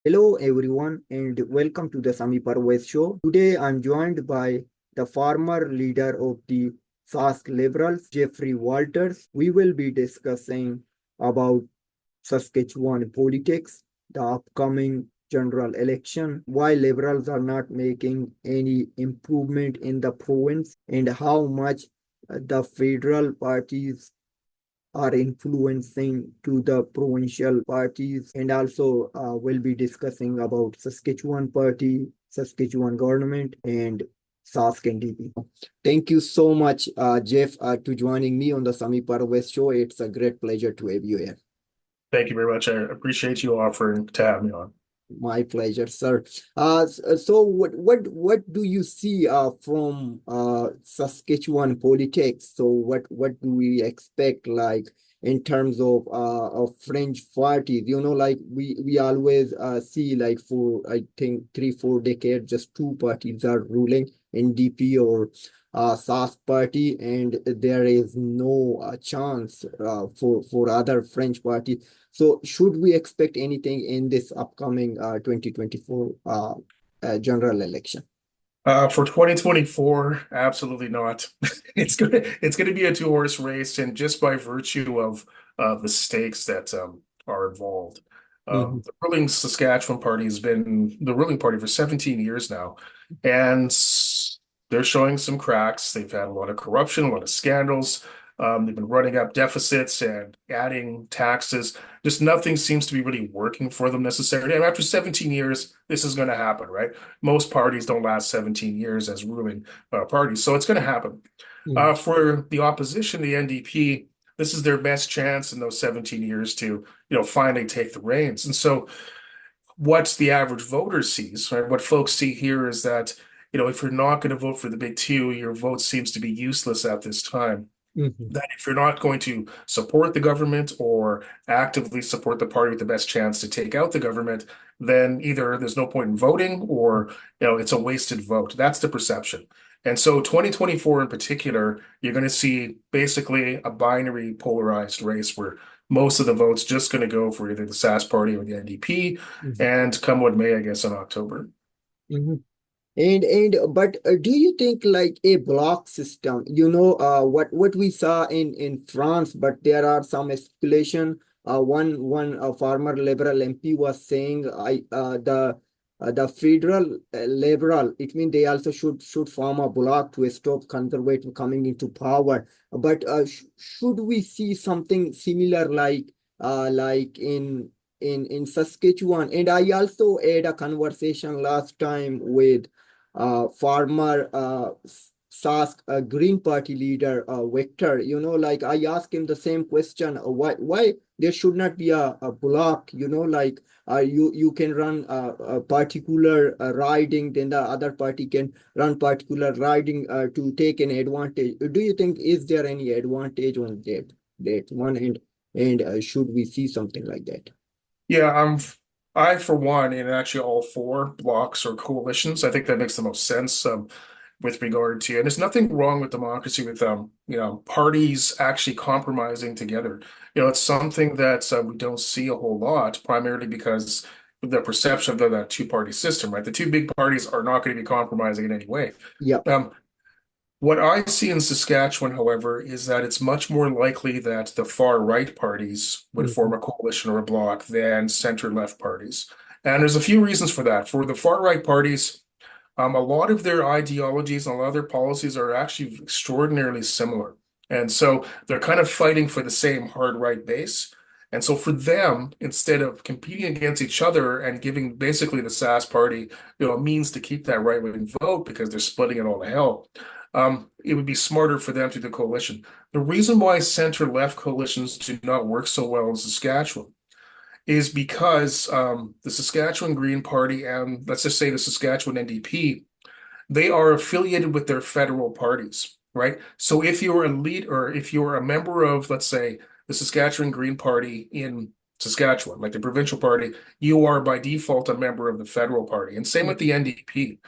Hello everyone and welcome to the Sami Parvez show. Today I'm joined by the former leader of the Sask Liberals, Jeffery. We will be discussing about Saskatchewan politics, the upcoming general election, why Liberals are not making any improvement in the province, and how much the federal parties are influencing to the provincial parties, and also we'll be discussing about Saskatchewan party, Saskatchewan government, and Sask NDP. Thank you so much, Jeff, to joining me on the Sami Parvez show. It's a great pleasure to have you here. Thank you very much. I appreciate you offering to have me on. My pleasure, sir. So what do you see from Saskatchewan politics? So what do we expect like in terms of French parties? Like we always see like for I think 3-4 decades, just two parties are ruling, NDP or Sask party, and there is no chance for other French parties. So should we expect anything in this upcoming 2024 general election? For 2024, absolutely not. It's gonna be a two-horse race, and just by virtue of the stakes that are involved. Mhm. The ruling Saskatchewan party has been the ruling party for 17 years now, and they're showing some cracks. They've had a lot of corruption, a lot of scandals. They've been running up deficits and adding taxes. Just nothing seems to be really working for them necessarily. And after 17 years, this is going to happen, right? Most parties don't last 17 years as ruling parties, so it's going to happen. Mhm. For the opposition, the NDP, this is their best chance in those 17 years to, finally take the reins. And so, what the average voter sees, right? What folks see here is that, if you're not going to vote for the big two, your vote seems to be useless at this time. Mhm. That if you're not going to support the government or actively support the party with the best chance to take out the government, then either there's no point in voting or it's a wasted vote. That's the perception. And so 2024 in particular, you're going to see basically a binary polarized race where most of the votes just going to go for either the SAS party or the NDP, Mhm. and come what may, I guess, in October. Mhm. But do you think like a block system, what we saw in France, but there are some speculation. One former Liberal MP was saying the federal Liberal, it means they also should form a block to stop conservative coming into power. But should we see something similar like in Saskatchewan? And I also had a conversation last time with former Sask Green Party leader Victor. Like I asked him the same question: why there should not be a block? Like you can run a particular riding, then the other party can run particular riding to take an advantage. Do you think is there any advantage on that one, and should we see something like that? Yeah, I for one, and actually all four blocks or coalitions, I think that makes the most sense with regard to, and there's nothing wrong with democracy with parties actually compromising together. It's something that we don't see a whole lot, primarily because the perception of that two-party system, right? The two big parties are not going to be compromising in any way. Yep. Um, what I see in Saskatchewan, however, is that it's much more likely that the far right parties would form Mhm. a coalition or a bloc than center left parties. And there's a few reasons for that. For the far right parties, a lot of their ideologies and a lot of their policies are actually extraordinarily similar. And so they're kind of fighting for the same hard right base. And so for them, instead of competing against each other and giving basically the SAS party, a means to keep that right-wing vote because they're splitting it all to hell, it would be smarter for them to do the coalition. The reason why center-left coalitions do not work so well in Saskatchewan is because the Saskatchewan Green Party and let's just say the Saskatchewan NDP, they are affiliated with their federal parties, right? So if you're a lead or if you're a member of, let's say, the Saskatchewan Green Party in Saskatchewan, like the provincial party, you are by default a member of the federal party. And same with the NDP.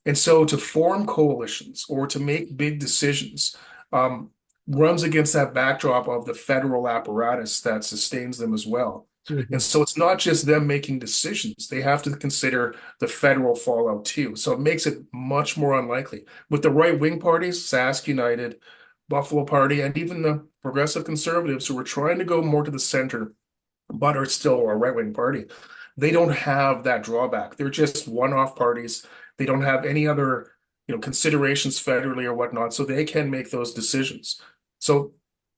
And so to form coalitions or to make big decisions um, runs against that backdrop of the federal apparatus that sustains them as well. Mhm. And so it's not just them making decisions. They have to consider the federal fallout too. So it makes it much more unlikely. With the right wing parties, Sask United, Buffalo Party, and even the progressive conservatives who are trying to go more to the center, but are still a right wing party, they don't have that drawback. They're just one-off parties. They don't have any other, considerations federally or whatnot, so they can make those decisions. So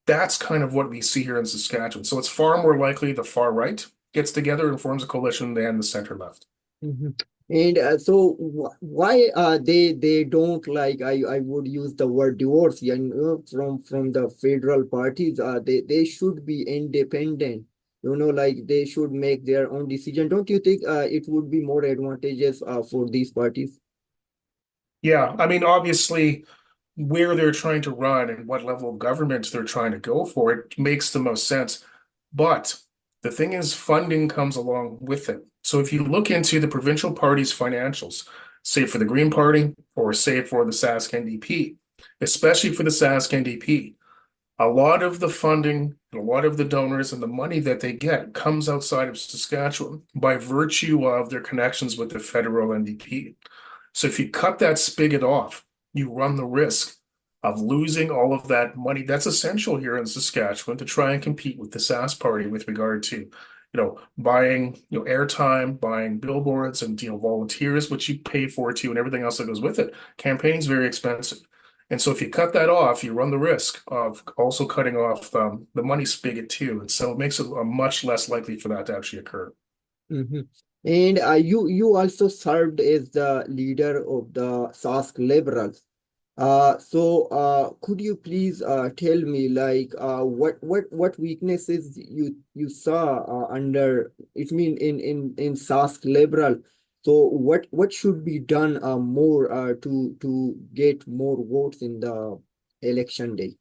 that's kind of what we see here in Saskatchewan. So it's far more likely the far right gets together and forms a coalition than the center left. Mhm. And so why they don't like I would use the word divorce, from the federal parties, they should be independent, like they should make their own decision. Don't you think it would be more advantageous for these parties? Yeah, I mean, obviously, where they're trying to run and what level of government they're trying to go for, it makes the most sense. But the thing is, funding comes along with it. So if you look into the provincial party's financials, say for the Green Party or say for the Sask NDP, especially for the Sask NDP, a lot of the funding and a lot of the donors and the money that they get comes outside of Saskatchewan by virtue of their connections with the federal NDP. So if you cut that spigot off, you run the risk of losing all of that money that's essential here in Saskatchewan to try and compete with the Sask party with regard to, buying, airtime, buying billboards and, volunteers, which you pay for too, and everything else that goes with it. Campaigning is very expensive. And so if you cut that off, you run the risk of also cutting off the money spigot too. And so it makes it much less likely for that to actually occur. Mhm. And you also served as the leader of the Sask Liberals. Could you please tell me like what weaknesses you saw under it mean in Sask Liberal? So what should be done more to get more votes in the election day?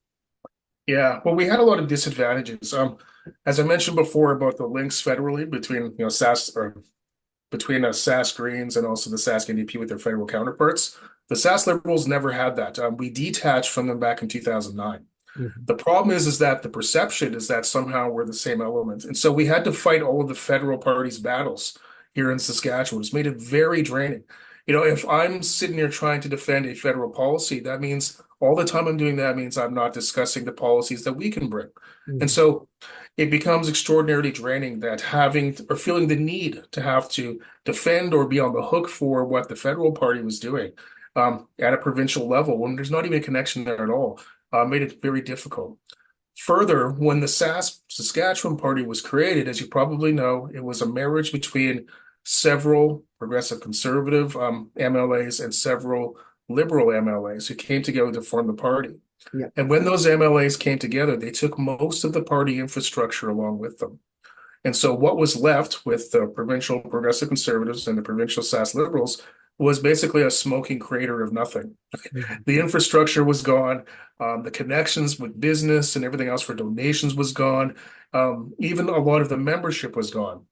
Yeah, well, we had a lot of disadvantages. As I mentioned before about the links federally between, SAS or between SAS Greens and also the SAS NDP with their federal counterparts, the SAS Liberals never had that. We detached from them back in 2009. Mhm. The problem is that the perception is that somehow we're the same element. And so we had to fight all of the federal parties' battles here in Saskatchewan. It's made it very draining. If I'm sitting here trying to defend a federal policy, that means all the time I'm doing that means I'm not discussing the policies that we can bring. And Mhm. so it becomes extraordinarily draining that having or feeling the need to have to defend or be on the hook for what the federal party was doing at a provincial level when there's not even a connection there at all made it very difficult. Further, when the Saskatchewan Party was created, as you probably know, it was a marriage between several progressive conservative MLAs and several liberal MLAs who came together to form the party. Yeah. And when those MLAs came together, they took most of the party infrastructure along with them. And so what was left with the provincial progressive conservatives and the provincial SAS liberals was basically a smoking crater of nothing. Mhm. The infrastructure was gone. The connections with business and everything else for donations was gone. Even a lot of the membership was gone.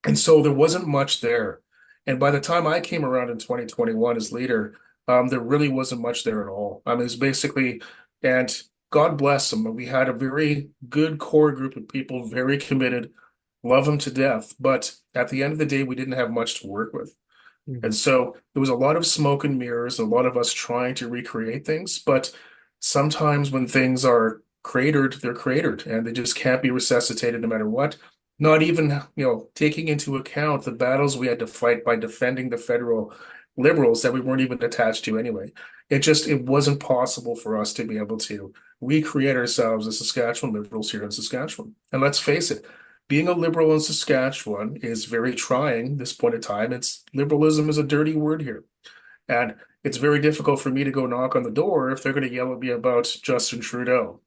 And so there wasn't much there. And by the time I came around in 2021 as leader, there really wasn't much there at all. I mean, it was basically, and God bless them, we had a very good core group of people, very committed, love them to death. But at the end of the day, we didn't have much to work with. And Mhm. so there was a lot of smoke and mirrors, a lot of us trying to recreate things. But sometimes when things are cratered, they're cratered and they just can't be resuscitated no matter what. Not even, taking into account the battles we had to fight by defending the federal liberals that we weren't even attached to anyway. It wasn't possible for us to be able to recreate ourselves as Saskatchewan liberals here in Saskatchewan. And let's face it, being a liberal in Saskatchewan is very trying this point in time. It's liberalism is a dirty word here. And it's very difficult for me to go knock on the door if they're going to yell at me about Justin Trudeau.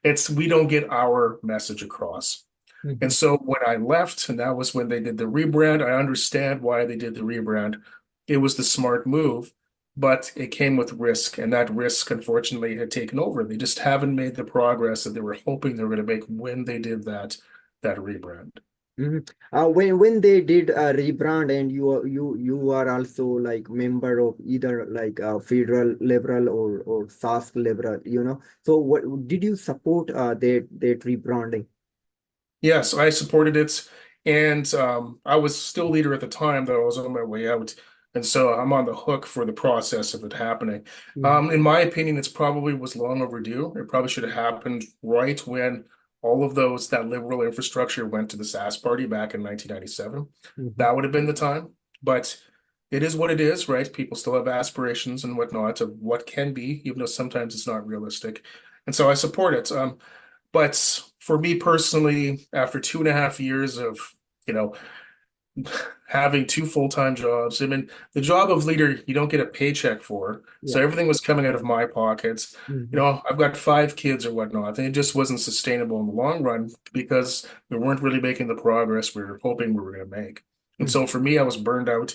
It's we don't get our message across. And Mhm. so when I left, and that was when they did the rebrand, I understand why they did the rebrand. It was the smart move, but it came with risk, and that risk, unfortunately, had taken over. They just haven't made the progress that they were hoping they were going to make when they did that rebrand. Mhm. When they did a rebrand, and you are also like member of either like federal liberal or Sask liberal, so what did you support that rebranding? Yes, I supported it, and I was still leader at the time, though I was on my way out, and so I'm on the hook for the process of it happening. Mhm, In my opinion, it's probably was long overdue. It probably should have happened right when all of that liberal infrastructure went to the Sask Party back in 1997. mhm, That would have been the time, but it is what it is, right? People still have aspirations and whatnot of what can be, even though sometimes it's not realistic, and so I support it. But for me personally, after 2.5 years of, you know, having two full-time jobs, I mean, the job of leader, you don't get a paycheck for. yeah. So everything was coming out of my pockets. Mhm, I've got 5 kids or whatnot, and it just wasn't sustainable in the long run because we weren't really making the progress we were hoping we were going to make. And so mhm, for me, I was burned out,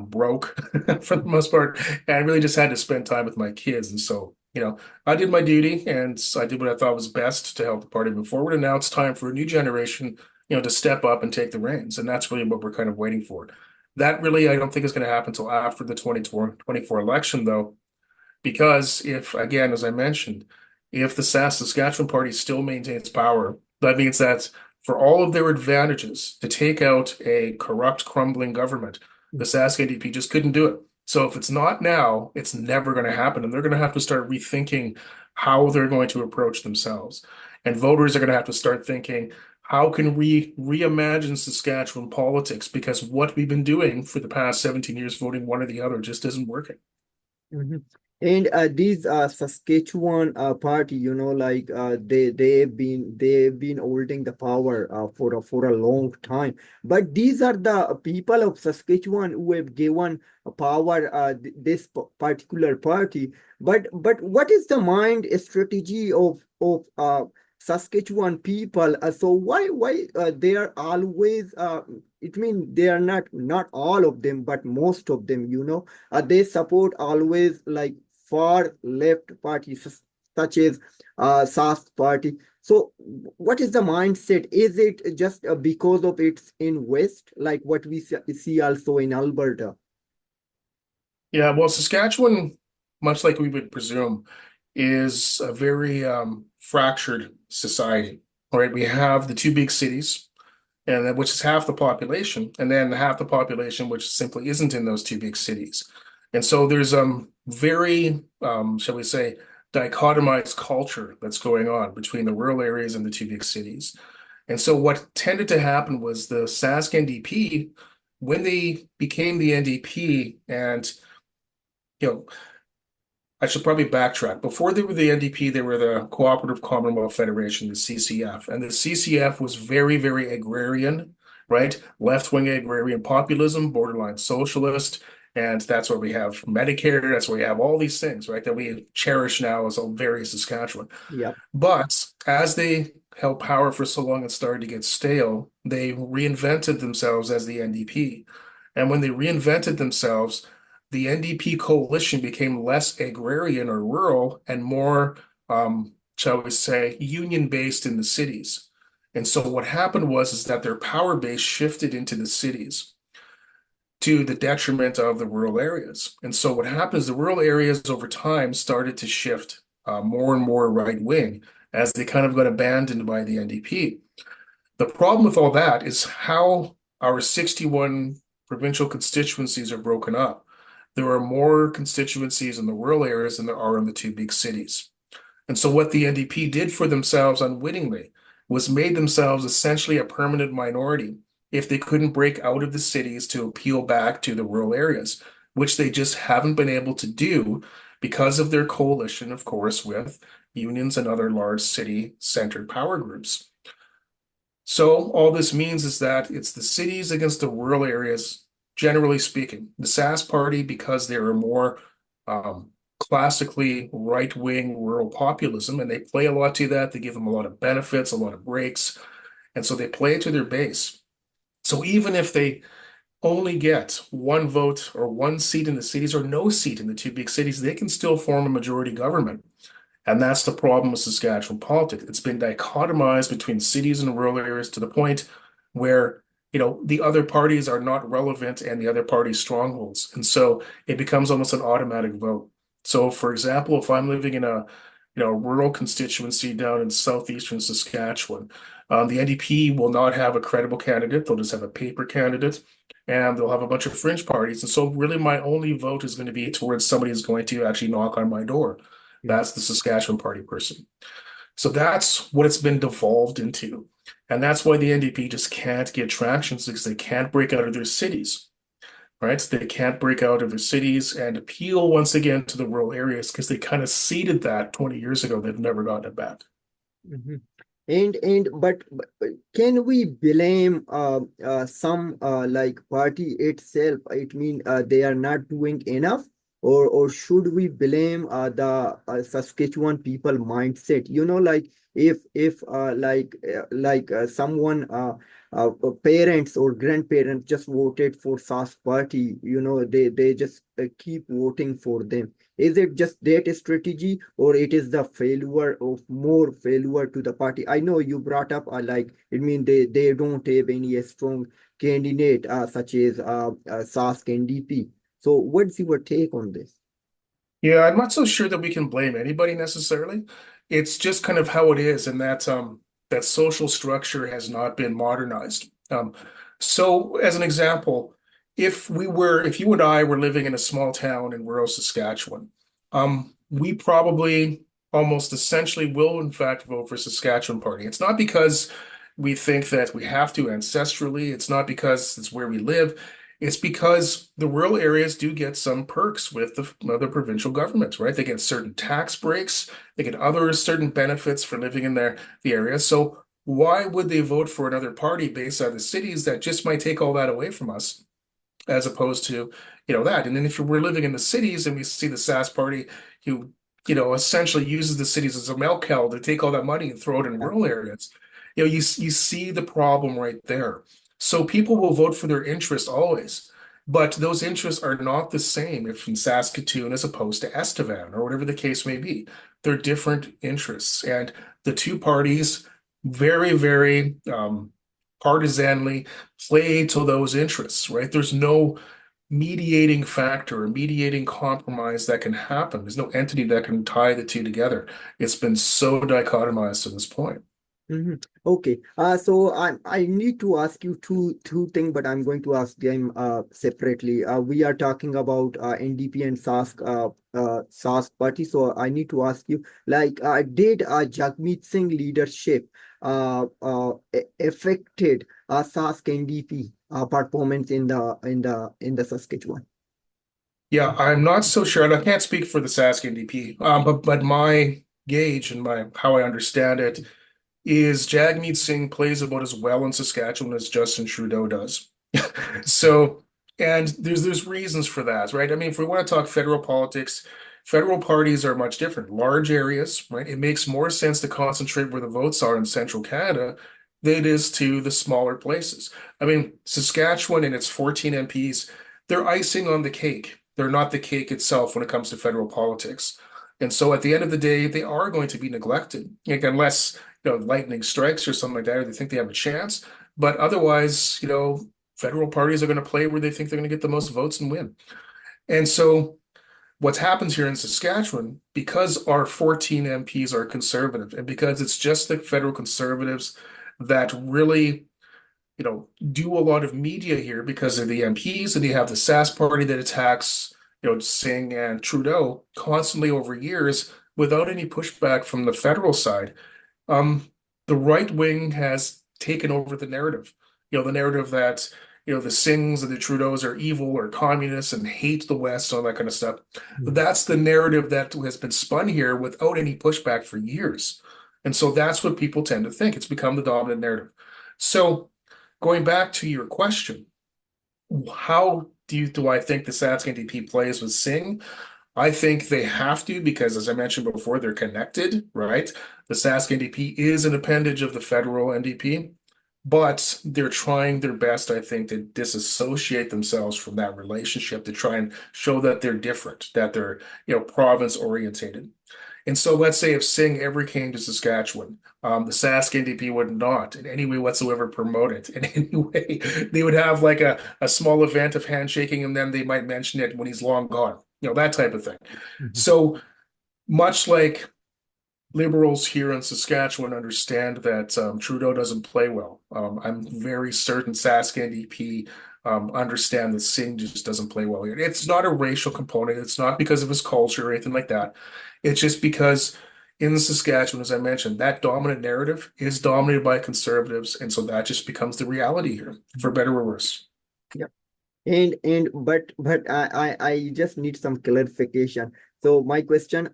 broke for the most part, and I really just had to spend time with my kids. And so, I did my duty and I did what I thought was best to help the party move forward. And now it's time for a new generation to step up and take the reins. And that's really what we're kind of waiting for. That really, I don't think is going to happen until after the 2024 election, though, because if, again, as I mentioned, if the Saskatchewan party still maintains power, that means that for all of their advantages to take out a corrupt, crumbling government, the mhm, Sask NDP just couldn't do it. So if it's not now, it's never going to happen. And they're going to have to start rethinking how they're going to approach themselves. And voters are going to have to start thinking, how can we reimagine Saskatchewan politics? Because what we've been doing for the past 17 years, voting one or the other, just isn't working. mhm. And these Saskatchewan party, like they've been holding the power for a long time. But these are the people of Saskatchewan who have given power this particular party. But what is the mind strategy of Saskatchewan people? So why they are always it means they are not all of them, but most of them, they support always like far left parties such as Sask party. So what is the mindset? Is it just because of it's in West, like what we see also in Alberta? Yeah, well, Saskatchewan, much like we would presume, is a very fractured society. All right, we have the two big cities, which is half the population, and then half the population which simply isn't in those two big cities. And so there's very, shall we say, dichotomized culture that's going on between the rural areas and the two big cities. And so what tended to happen was the Sask NDP, when they became the NDP, and you know, I should probably backtrack. Before they were the NDP, they were the Cooperative Commonwealth Federation, the CCF. And the CCF was very, very agrarian, right? Left-wing agrarian populism, borderline socialist. And that's where we have Medicare. That's where we have all these things, right? That we cherish now as a very Saskatchewan. Yeah. But as they held power for so long and started to get stale, they reinvented themselves as the NDP. And when they reinvented themselves, the NDP coalition became less agrarian or rural and more, shall we say, union-based in the cities. And so what happened was is that their power base shifted into the cities to the detriment of the rural areas. And so what happened is the rural areas over time started to shift more and more right wing as they kind of got abandoned by the NDP. The problem with all that is how our 61 provincial constituencies are broken up. There are more constituencies in the rural areas than there are in the two big cities. And so what the NDP did for themselves unwittingly was made themselves essentially a permanent minority if they couldn't break out of the cities to appeal back to the rural areas, which they just haven't been able to do because of their coalition, of course, with unions and other large city-centered power groups. So all this means is that it's the cities against the rural areas, generally speaking. The Sask Party, because they are more classically right-wing rural populism, and they play a lot to that. They give them a lot of benefits, a lot of breaks, and so they play it to their base. So even if they only get one vote or one seat in the cities or no seat in the two big cities, they can still form a majority government. And that's the problem with Saskatchewan politics. It's been dichotomized between cities and rural areas to the point where, the other parties are not relevant and the other party's strongholds. And so it becomes almost an automatic vote. So, for example, if I'm living in a rural constituency down in southeastern Saskatchewan, The NDP will not have a credible candidate. They'll just have a paper candidate, and they'll have a bunch of fringe parties. And so, really, my only vote is going to be towards somebody who's going to actually knock on my door. That's the Saskatchewan Party person. So that's what it's been devolved into. And that's why the NDP just can't get traction because they can't break out of their cities, right? They can't break out of their cities and appeal once again to the rural areas because they kind of ceded that 20 years ago. They've never gotten it back. Mhm. And but can we blame some like party itself? It mean they are not doing enough, or should we blame the Saskatchewan people mindset? You know, like if someone parents or grandparents just voted for Sask party, you know, they just keep voting for them. Is it just that strategy, or it is the failure of more failure to the party? I know you brought up like it means they don't have any strong candidate such as Sask NDP. So what's your take on this? Yeah, I'm not so sure that we can blame anybody necessarily. It's just kind of how it is, and that social structure has not been modernized. So as an example, if you and I were living in a small town in rural Saskatchewan, we probably almost essentially will in fact vote for Saskatchewan Party. It's not because we think that we have to ancestrally, it's not because it's where we live. It's because the rural areas do get some perks with the other provincial governments, right? They get certain tax breaks, they get other certain benefits for living in the area. So why would they vote for another party based out of the cities that just might take all that away from us, as opposed to, that? And then if we're living in the cities and we see the SAS party who, essentially uses the cities as a milk cow to take all that money and throw it in rural areas, you see the problem right there. So people will vote for their interest always, but those interests are not the same if in Saskatoon as opposed to Estevan or whatever the case may be. They're different interests, and the two parties very, very partisanly play to those interests, right? There's no mediating factor or mediating compromise that can happen. There's no entity that can tie the two together. It's been so dichotomized to this point. Mhm. Okay. So I need to ask you two things, but I'm going to ask them separately. We are talking about NDP and Sask party. So I need to ask you, like, did Jagmeet Singh leadership affected Sask NDP performance in the Saskatchewan? Yeah, I'm not so sure, and I can't speak for the Sask NDP, but my gauge and my how I understand it is Jagmeet Singh plays about as well in Saskatchewan as Justin Trudeau does. So, and there's reasons for that, right? I mean, if we want to talk federal politics, federal parties are much different. Large areas, right? It makes more sense to concentrate where the votes are in central Canada than it is to the smaller places. I mean, Saskatchewan and its 14 MPs, they're icing on the cake. They're not the cake itself when it comes to federal politics. And so at the end of the day, they are going to be neglected, like, unless lightning strikes or something like that, or they think they have a chance. But otherwise, federal parties are going to play where they think they're going to get the most votes and win. And so what's happened here in Saskatchewan, because our 14 MPs are conservative, and because it's just the federal conservatives that really, do a lot of media here because they're the MPs, and you have the SAS party that attacks, Singh and Trudeau constantly over years without any pushback from the federal side. um, the right wing has taken over the narrative. The narrative that, the Singhs and the Trudeaus are evil or communists and hate the West, all that kind of stuff. That's the narrative that has been spun here without any pushback for years. And so that's what people tend to think. It's become the dominant narrative. So going back to your question, how do I think the Sask NDP plays with Singh? I think they have to because, as I mentioned before, they're connected, right? The Sask NDP is an appendage of the federal NDP, but they're trying their best, I think, to disassociate themselves from that relationship to try and show that they're different, that they're, province orientated. And so let's say if Singh ever came to Saskatchewan, the Sask NDP would not in any way whatsoever promote it in any way. They would have like a small event of handshaking, and then they might mention it when he's long gone, that type of thing. Mhm. So much like liberals here in Saskatchewan understand that Trudeau doesn't play well. I'm very certain Sask NDP understand that Singh just doesn't play well here. It's not a racial component. It's not because of his culture or anything like that. It's just because in Saskatchewan, as I mentioned, that dominant narrative is dominated by conservatives, and so that just becomes the reality here, for better or worse. Yeah. And but I just need some clarification. So my question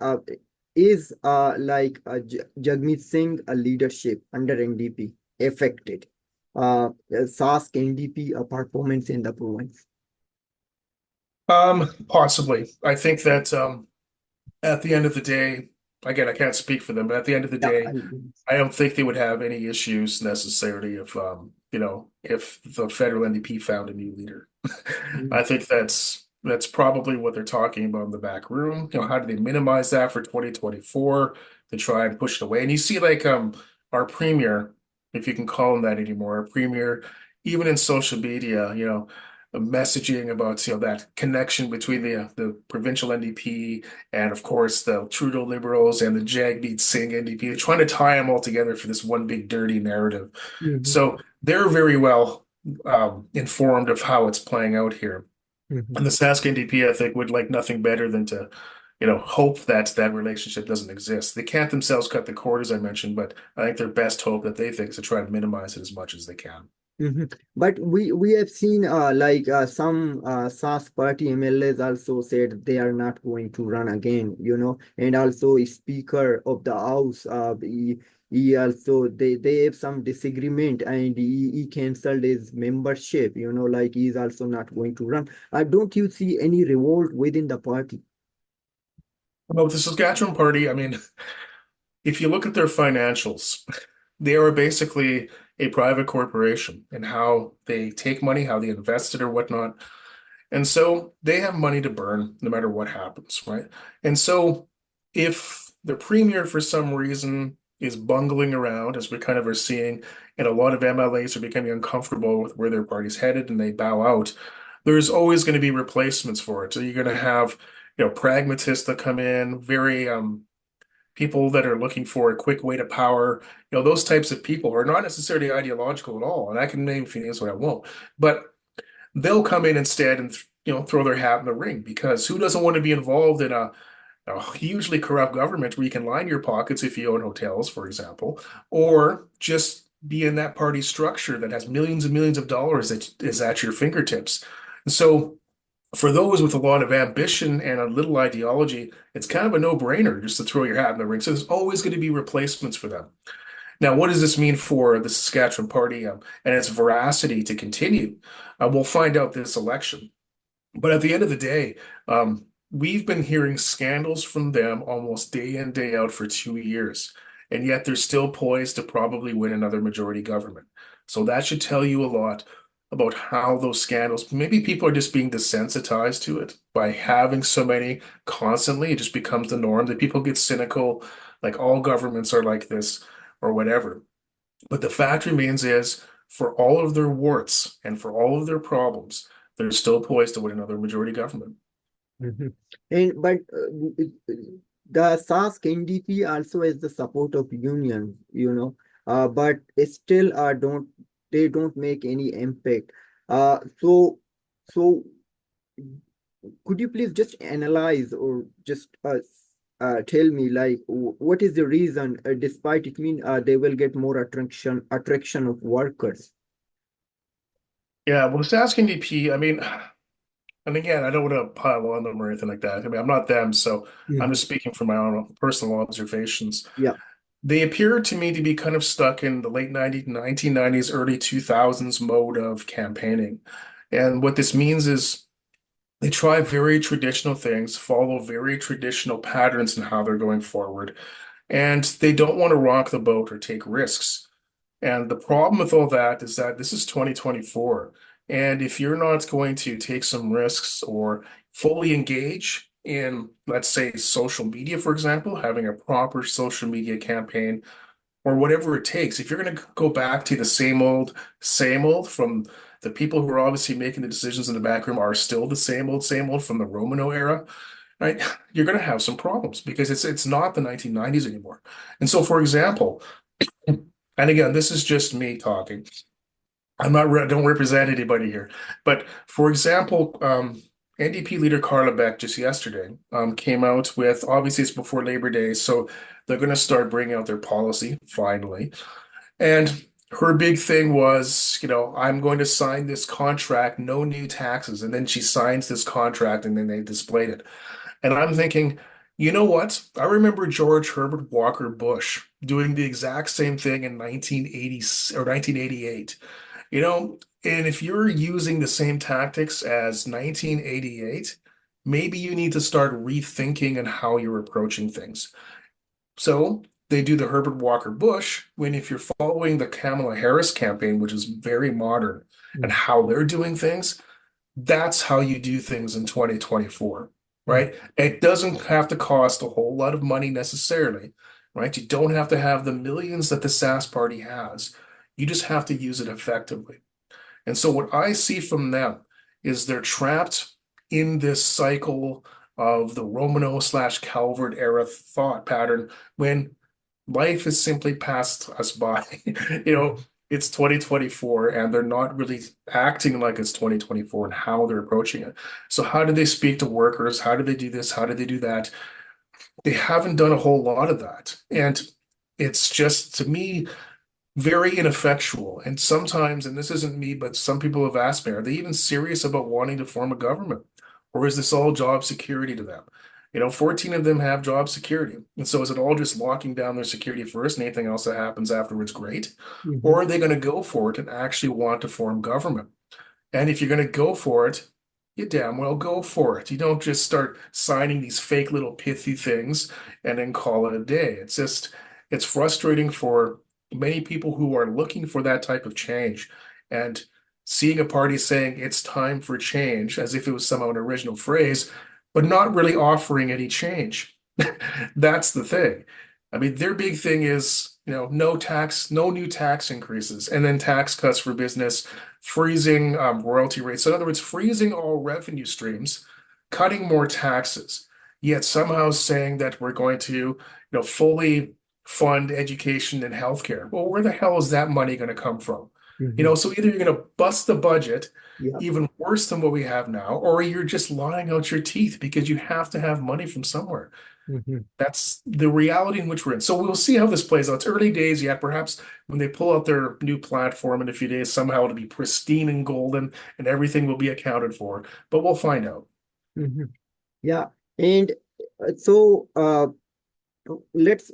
is Jagmeet Singh leadership under NDP affected Sask NDP performance in the province? Possibly. I think that at the end of the day, again, I can't speak for them, but at the end of the Yeah. day, I don't think they would have any issues necessarily if if the federal NDP found a new leader. Mm, I think that's probably what they're talking about in the back room. How do they minimize that for 2024 to try and push it away? And you see like our premier, if you can call him that anymore, our premier, even in social media, messaging about that connection between the provincial NDP and of course the Trudeau Liberals and the Jagmeet Singh NDP. They're trying to tie them all together for this one big dirty narrative. mhm, So they're very well informed of how it's playing out here. mhm, And the Sask NDP, I think, would like nothing better than to, hope that that relationship doesn't exist. They can't themselves cut the cord, as I mentioned, but I think their best hope that they think is to try and minimize it as much as they can. mhm. But we have seen some SAS party MLAs also said they are not going to run again, and also Speaker of the House, he also they have some disagreement and he cancelled his membership, like he's also not going to run. Don't you see any revolt within the party? Well, with the Saskatchewan Party, I mean, if you look at their financials, they are basically a private corporation and how they take money, how they invest it or whatnot. And so they have money to burn no matter what happens, right? And so if the premier, for some reason, is bungling around, as we kind of are seeing, and a lot of MLAs are becoming uncomfortable with where their party's headed and they bow out, there's always going to be replacements for it. So you're going to have, pragmatists that come in, very people that are looking for a quick way to power. Those types of people are not necessarily ideological at all. And I can name a few names, but I won't. But they'll come in instead and throw their hat in the ring because who doesn't want to be involved in a hugely corrupt government where you can line your pockets if you own hotels, for example, or just be in that party structure that has millions and millions of dollars that is at your fingertips. So for those with a lot of ambition and a little ideology, it's kind of a no-brainer just to throw your hat in the ring. So there's always going to be replacements for them. Now, what does this mean for the Saskatchewan Party and its veracity to continue? We'll find out this election. But at the end of the day, we've been hearing scandals from them almost day in, day out for 2 years, and yet they're still poised to probably win another majority government. So that should tell you a lot about how those scandals, maybe people are just being desensitized to it by having so many constantly. It just becomes the norm that people get cynical, like all governments are like this or whatever. But the fact remains is, for all of their warts and for all of their problems, they're still poised to win another majority government. Mhm. And but the Sask NDP also has the support of union, but still don't make any impact. So could you please just analyze or just tell me like what is the reason, despite it mean they will get more attraction of workers? Yeah, well, just asking DP, I mean, and again, I don't want to pile on them or anything like that. I mean, I'm not them, so I'm Mhm. just speaking from my own personal observations. Yeah. They appear to me to be kind of stuck in the late 1990s, early 2000s mode of campaigning. And what this means is they try very traditional things, follow very traditional patterns in how they're going forward, and they don't want to rock the boat or take risks. And the problem with all that is that this is 2024. And if you're not going to take some risks or fully engage in, let's say, social media, for example, having a proper social media campaign or whatever it takes, if you're going to go back to the same old from the people who are obviously making the decisions in the back room are still the same old from the Romano era, right? You're going to have some problems because it's not the 1990s anymore. And so, for example, and again, this is just me talking. I don't represent anybody here, but for example, NDP leader Carla Beck just yesterday came out with, obviously it's before Labor Day, so they're going to start bringing out their policy finally. And her big thing was, I'm going to sign this contract, no new taxes. And then she signs this contract and then they displayed it. And I'm thinking, you know what? I remember George Herbert Walker Bush doing the exact same thing in 1980 or 1988. And if you're using the same tactics as 1988, maybe you need to start rethinking on how you're approaching things. So they do the Herbert Walker Bush when if you're following the Kamala Harris campaign, which is very modern, and Mm, how they're doing things, that's how you do things in 2024, mm, right? It doesn't have to cost a whole lot of money necessarily, right? You don't have to have the millions that the Sask party has. You just have to use it effectively. And so what I see from them is they're trapped in this cycle of the Romano slash Calvert era thought pattern when life has simply passed us by. You know, it's 2024 and they're not really acting like it's 2024 and how they're approaching it. So how do they speak to workers? How do they do this? How do they do that? They haven't done a whole lot of that. And it's just to me very ineffectual. And sometimes, and this isn't me, but some people have asked me, are they even serious about wanting to form a government? Or is this all job security to them? 14 of them have job security. And so is it all just locking down their security first and anything else that happens afterwards, great? mhm, Or are they going to go for it and actually want to form government? And if you're going to go for it, you damn well go for it. You don't just start signing these fake little pithy things and then call it a day. It's frustrating for many people who are looking for that type of change and seeing a party saying it's time for change as if it was somehow an original phrase, but not really offering any change. That's the thing. I mean, their big thing is, no tax, no new tax increases, and then tax cuts for business, freezing royalty rates. So in other words, freezing all revenue streams, cutting more taxes, yet somehow saying that we're going to, fully fund education and healthcare. Well, where the hell is that money going to come from? mhm. So either you're going to bust the budget Yeah. even worse than what we have now, or you're just lying out your teeth because you have to have money from somewhere. Mhm, That's the reality in which we're in. So we'll see how this plays out. It's early days yet. Perhaps when they pull out their new platform in a few days, somehow it'll be pristine and golden and everything will be accounted for. But we'll find out. mhm. Yeah. And so let's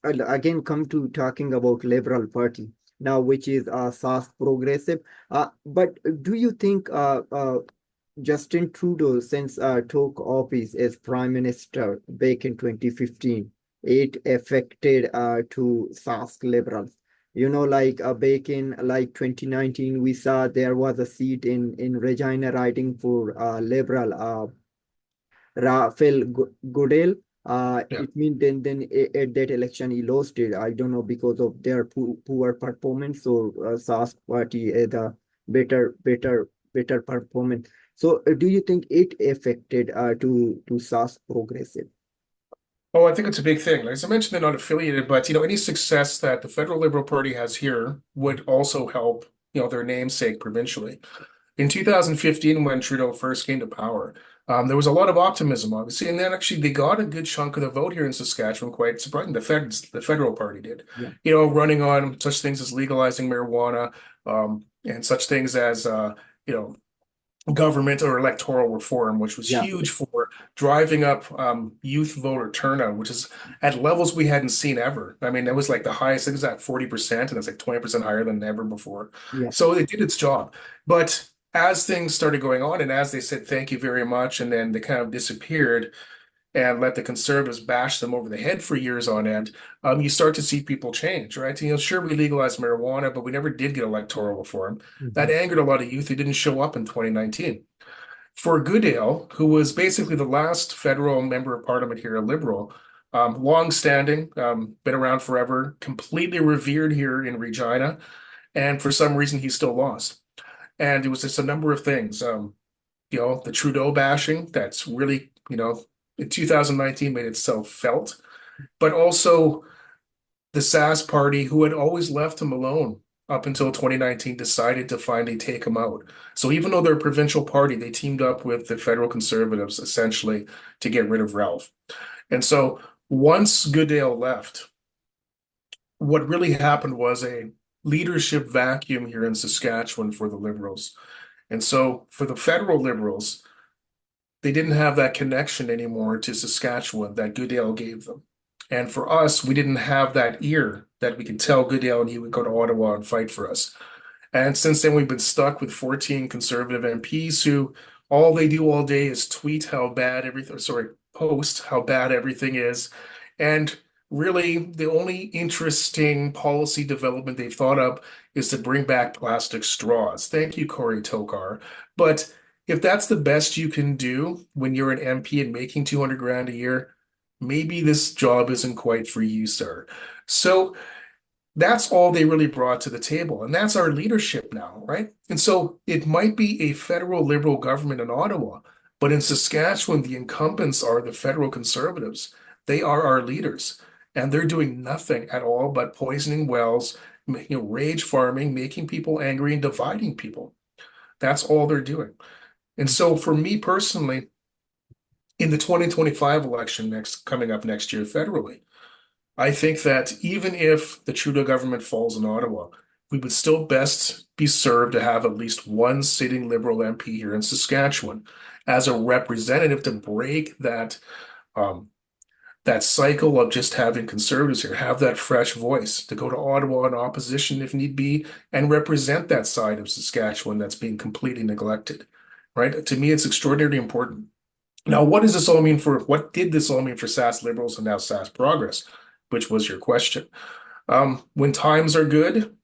again come to talking about Liberal Party now, which is Sask Progressive. But do you think Justin Trudeau, since took office as Prime Minister back in 2015, it affected to Sask Liberals? Like back in like 2019, we saw there was a seat in Regina riding for Liberal Rafael Goodell. Yeah. It means at that election he lost it. I don't know because of their poor performance. So Sask party had a better performance. So do you think it affected to Sask progressive? Oh, I think it's a big thing. As I mentioned, they're not affiliated, but any success that the federal Liberal Party has here would also help, their namesake provincially. In 2015, when Trudeau first came to power, there was a lot of optimism, obviously, and then actually they got a good chunk of the vote here in Saskatchewan. Quite surprising, the federal party did. Yeah, Running on such things as legalizing marijuana, and such things as you know, government or electoral reform, which was yeah, huge for driving up youth voter turnout, which is at levels we hadn't seen ever. I mean, that was like the highest, it was at 40%, and that's like 20% higher than ever before. yeah. So it did its job. But as things started going on, and as they said, thank you very much, and then they kind of disappeared, and let the conservatives bash them over the head for years on end, you start to see people change, right? Sure, we legalized marijuana, but we never did get electoral reform. That Mhm. angered a lot of youth who didn't show up in 2019. For Goodale, who was basically the last federal member of parliament here, a liberal, long-standing, been around forever, completely revered here in Regina, and for some reason he still lost. And it was just a number of things. The Trudeau bashing, that's really, in 2019 made itself felt, but also the Sask party, who had always left him alone up until 2019, decided to finally take him out. So even though they're a provincial party, they teamed up with the federal conservatives essentially to get rid of Ralph. And so once Goodale left, what really happened was a leadership vacuum here in Saskatchewan for the Liberals. And so for the federal Liberals, they didn't have that connection anymore to Saskatchewan that Goodale gave them. And for us, we didn't have that ear that we could tell Goodale and he would go to Ottawa and fight for us. And since then, we've been stuck with 14 conservative MPs who all they do all day is tweet how bad everything, sorry, post how bad everything is. And really, the only interesting policy development they've thought of is to bring back plastic straws. Thank you, Cory Tokar. But if that's the best you can do when you're an MP and making 200 grand a year, maybe this job isn't quite for you, sir. So that's all they really brought to the table. And that's our leadership now, right? And so it might be a federal liberal government in Ottawa, but in Saskatchewan, the incumbents are the federal conservatives. They are our leaders, and they're doing nothing at all but poisoning wells, rage farming, making people angry and dividing people. That's all they're doing. And so for me personally, in the 2025 election next coming up next year federally, I think that even if the Trudeau government falls in Ottawa, we would still best be served to have at least one sitting Liberal MP here in Saskatchewan as a representative to break um, that cycle of just having conservatives here, have that fresh voice to go to Ottawa in opposition if need be, and represent that side of Saskatchewan that's being completely neglected. Right? To me, it's extraordinarily important. Now, what did this all mean for Sask Liberals and now Sask Progress, which was your question? When times are good,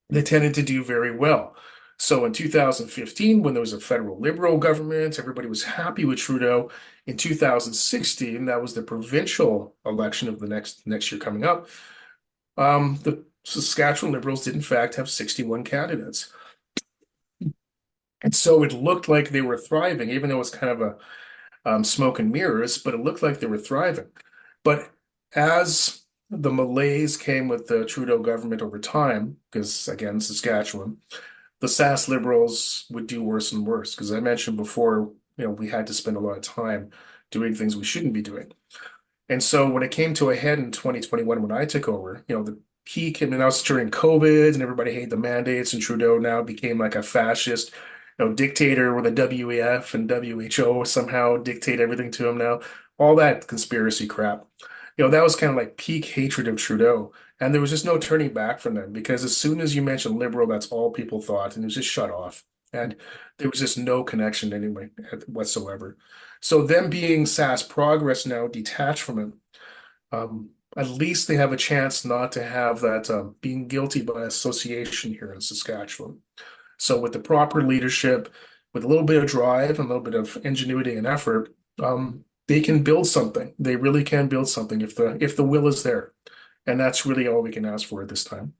they tended to do very well. So in 2015, when there was a federal Liberal government, everybody was happy with Trudeau. In 2016, that was the provincial election of the next year coming up. The Saskatchewan Liberals did in fact have 61 candidates. And so it looked like they were thriving, even though it was kind of a smoke and mirrors, but it looked like they were thriving. But as the malaise came with the Trudeau government over time, because again, Saskatchewan, the Sask Liberals would do worse and worse. Because I mentioned before, we had to spend a lot of time doing things we shouldn't be doing. And so when it came to a head in 2021, when I took over, the peak, and that was during COVID, and everybody hated the mandates, and Trudeau now became like a fascist, dictator where the WEF and WHO somehow dictate everything to him now. All that conspiracy crap. That was kind of like peak hatred of Trudeau. And there was just no turning back from them because as soon as you mentioned liberal, that's all people thought, and it was just shut off. And there was just no connection anyway whatsoever. So them being Sask Progress now detached from it, at least they have a chance not to have that being guilty by association here in Saskatchewan. So with the proper leadership, with a little bit of drive and a little bit of ingenuity and effort, they can build something. They really can build something if the will is there. And that's really all we can ask for at this time.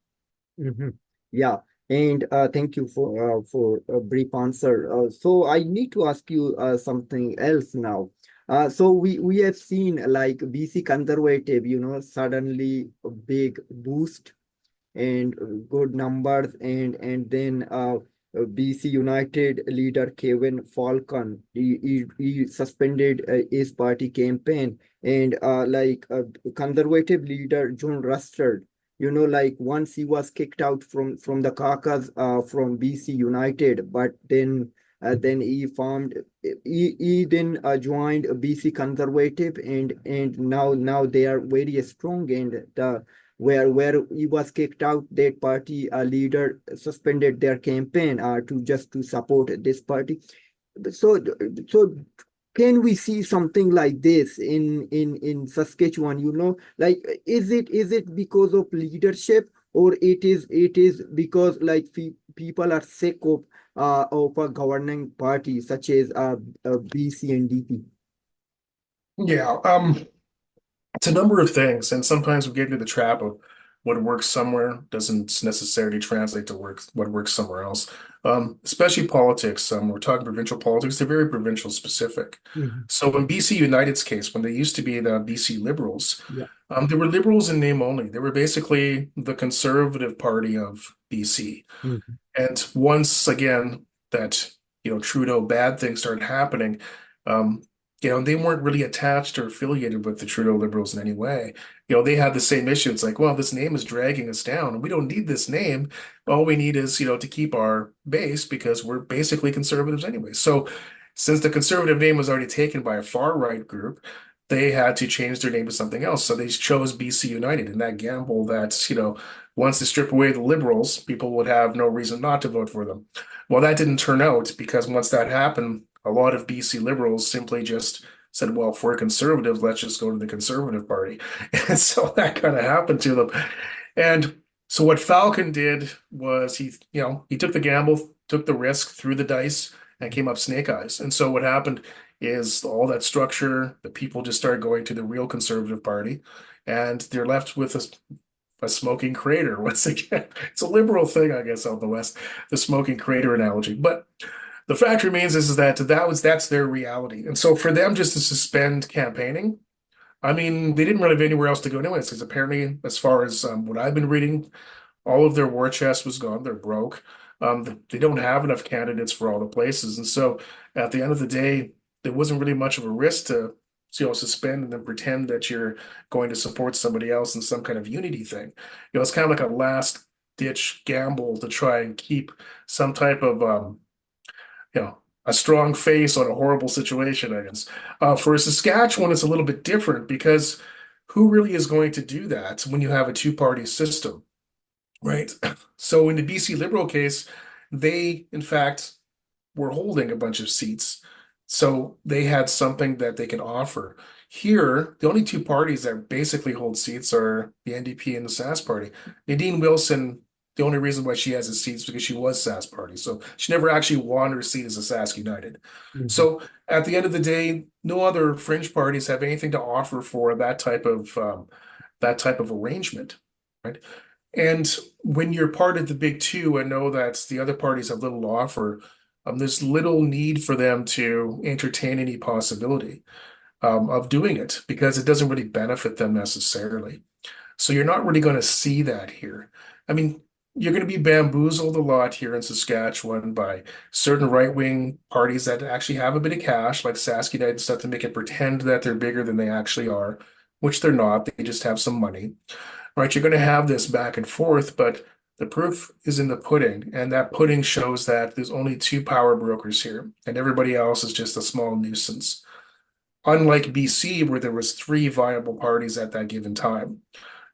Mhm. Yeah, and thank you for a brief answer. So I need to ask you something else now. So we have seen like BC conservative, suddenly a big boost and good numbers, and then BC United leader Kevin Falcon, he suspended his party campaign, and conservative leader John Rustard, like once he was kicked out from the caucus from BC United, but then he formed he then joined BC Conservative, and now they are very strong, and the where he was kicked out, that party leader suspended their campaign to support this party. So so can we see something like this in Saskatchewan? Like is it because of leadership, or it is because like people are sick of a governing party such as BC and DP? Yeah, it's a number of things, and sometimes we get into the trap of what works somewhere doesn't necessarily translate to what works somewhere else. Especially politics. We're talking provincial politics. They're very provincial specific. Mhm. So in BC United's case, when they used to be the BC Liberals, Yeah. they were liberals in name only. They were basically the conservative party of BC. Mhm. And once again that Trudeau bad things started happening, um, they weren't really attached or affiliated with the Trudeau Liberals in any way. They had the same issue. It's like, well, this name is dragging us down, and we don't need this name. All we need is to keep our base because we're basically conservatives anyway. So since the conservative name was already taken by a far right group, they had to change their name to something else. So they chose BC United, and that gamble that once they strip away the liberals, people would have no reason not to vote for them. Well, that didn't turn out because once that happened, a lot of BC liberals simply just said, well, if we're conservatives, let's just go to the Conservative Party. And so that kind of happened to them. And so what Falcon did was he took the gamble, took the risk, threw the dice, and came up snake eyes. And so what happened is all that structure, the people just started going to the real Conservative Party, and they're left with a smoking crater. Once again, it's a liberal thing, I guess, out in the West, the smoking crater analogy. But the fact remains is that that's their reality. And so for them just to suspend campaigning, I mean, they didn't really have anywhere else to go anyways, because apparently, as far as what I've been reading, all of their war chest was gone. They're broke. They don't have enough candidates for all the places. And so at the end of the day, there wasn't really much of a risk to suspend and then pretend that you're going to support somebody else in some kind of unity thing. It's kind of like a last ditch gamble to try and keep some type of a strong face on a horrible situation, I guess. For Saskatchewan, it's a little bit different because who really is going to do that when you have a two-party system? Right. So in the BC Liberal case, they, in fact, were holding a bunch of seats. So they had something that they can offer. Here, the only two parties that basically hold seats are the NDP and the Sask Party. Nadine Wilson, the only reason why she has a seat is because she was Sask Party. So she never actually won her seat as a Sask United. Mhm. So at the end of the day, no other fringe parties have anything to offer for that type of arrangement. Right. And when you're part of the big two and know that the other parties have little to offer, there's little need for them to entertain any possibility of doing it because it doesn't really benefit them necessarily. So you're not really going to see that here. I mean, you're going to be bamboozled a lot here in Saskatchewan by certain right-wing parties that actually have a bit of cash, like Sask United stuff, to make it pretend that they're bigger than they actually are, which they're not. They just have some money, right? You're going to have this back and forth, but the proof is in the pudding, and that pudding shows that there's only two power brokers here, and everybody else is just a small nuisance. Unlike BC, where there was three viable parties at that given time,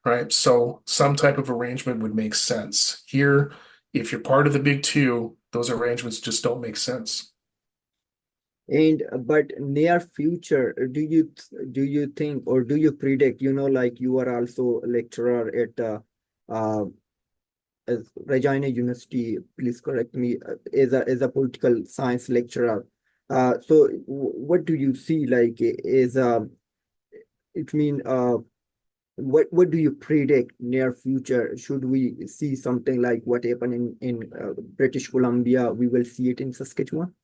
right? So some type of arrangement would make sense. Here, if you're part of the big two, those arrangements just don't make sense. And but near future, do you think or do you predict, like you are also a lecturer at uh Regina University, please correct me, as a political science lecturer. So what do you see like is it mean what do you predict near future? Should we see something like what happened in British Columbia? We will see it in Saskatchewan.